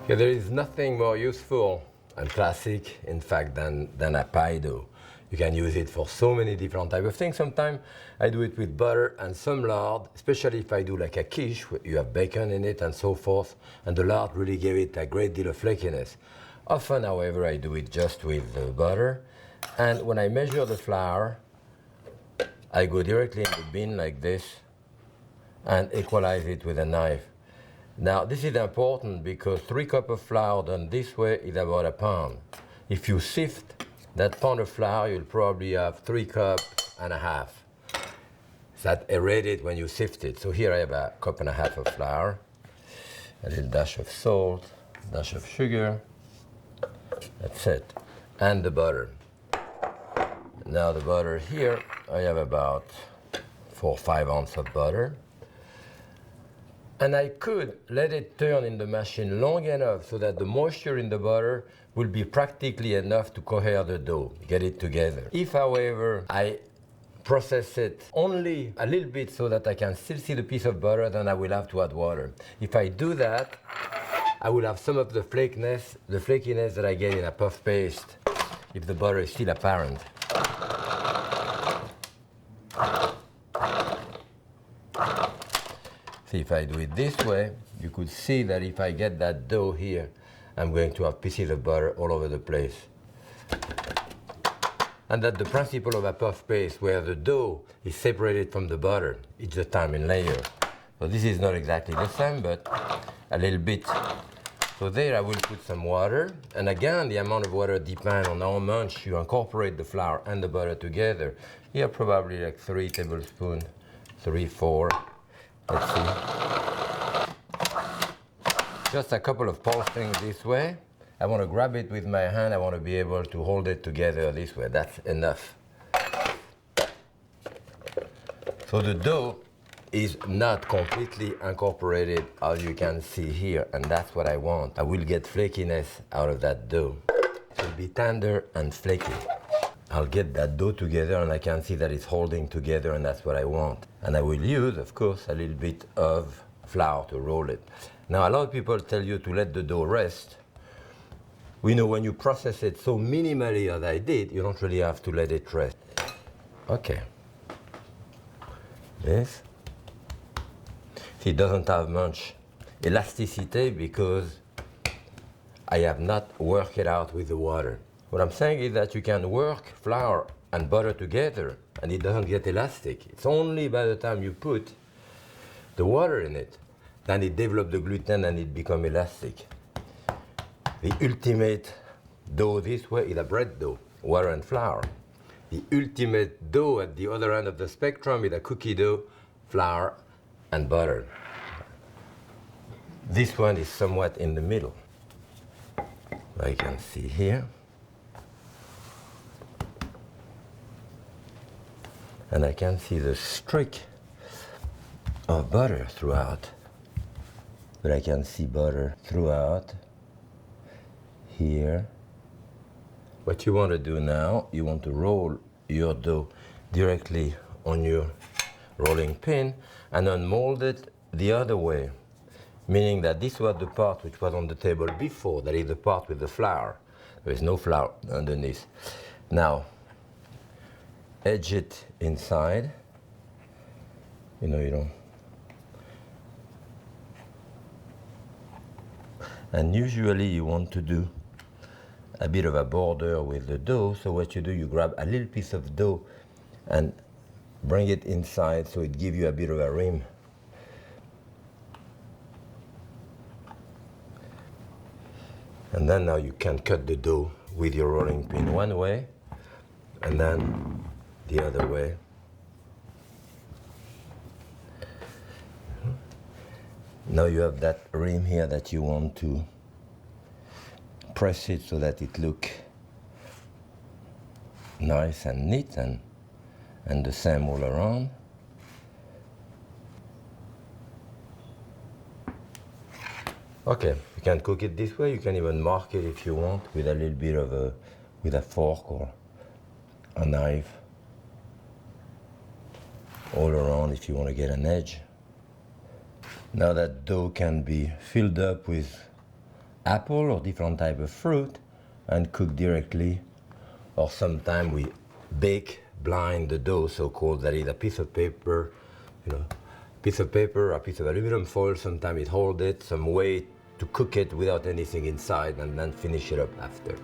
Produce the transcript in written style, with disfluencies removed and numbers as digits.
Okay, there is nothing more useful and classic, in fact, than a pie dough. You can use it for so many different types of things. Sometimes I do it with butter and some lard, especially if I do like a quiche, where you have bacon in it and so forth, and the lard really gave it a great deal of flakiness. Often, however, I do it just with the butter, and when I measure the flour, I go directly in the bin like this and equalize it with a knife. Now, this is important because 3 cups of flour done this way is about a pound. If you sift that pound of flour, you'll probably have 3 cups and a half. That aerated when you sift it. So here I have a cup and a half of flour, a little dash of salt, dash of sugar. That's it. And the butter. Now the butter here, I have about 4 or 5 ounces of butter. And I could let it turn in the machine long enough so that the moisture in the butter will be practically enough to cohere the dough, get it together. If, however, I process it only a little bit so that I can still see the piece of butter, then I will have to add water. If I do that, I will have some of the flakiness that I get in a puff paste if the butter is still apparent. See, if I do it this way, you could see that if I get that dough here, I'm going to have pieces of butter all over the place. And that's the principle of a puff paste, where the dough is separated from the butter each time in layers. So this is not exactly the same, but a little bit. So there I will put some water. And again, the amount of water depends on how much you incorporate the flour and the butter together. Here, probably like 3 tablespoons, 3, 4. Let's see. Just a couple of pulsings this way. I want to grab it with my hand. I want to be able to hold it together this way. That's enough. So the dough is not completely incorporated, as you can see here, and that's what I want. I will get flakiness out of that dough. It will be tender and flaky. I'll get that dough together and I can see that it's holding together, and that's what I want. And I will use, of course, a little bit of flour to roll it. Now, a lot of people tell you to let the dough rest. We know when you process it so minimally as I did, you don't really have to let it rest. Okay. This. See, it doesn't have much elasticity because I have not worked it out with the water. What I'm saying is that you can work flour and butter together and it doesn't get elastic. It's only by the time you put the water in it, then it develops the gluten and it becomes elastic. The ultimate dough this way is a bread dough, water and flour. The ultimate dough at the other end of the spectrum is a cookie dough, flour and butter. This one is somewhat in the middle. I can see here. And I can see the streak of butter throughout. But I can see butter throughout here. What you want to do now, you want to roll your dough directly on your rolling pin and unmold it the other way, meaning that this was the part which was on the table before, that is the part with the flour. There is no flour underneath. Now, edge it inside. You know. And usually you want to do a bit of a border with the dough. So what you do, you grab a little piece of dough and bring it inside so it gives you a bit of a rim. And then now you can cut the dough with your rolling pin one way and then the other way. Now you have that rim here that you want to press it so that it looks nice and neat and the same all around. Okay, you can cook it this way. You can even mark it if you want with a little bit of with a fork or a knife all around if you want to get an edge. Now that dough can be filled up with apple or different type of fruit and cook directly. Or sometimes we bake blind the dough, so-called, that is a piece of paper, piece of paper, a piece of aluminum foil, sometimes it holds it, some way to cook it without anything inside and then finish it up after.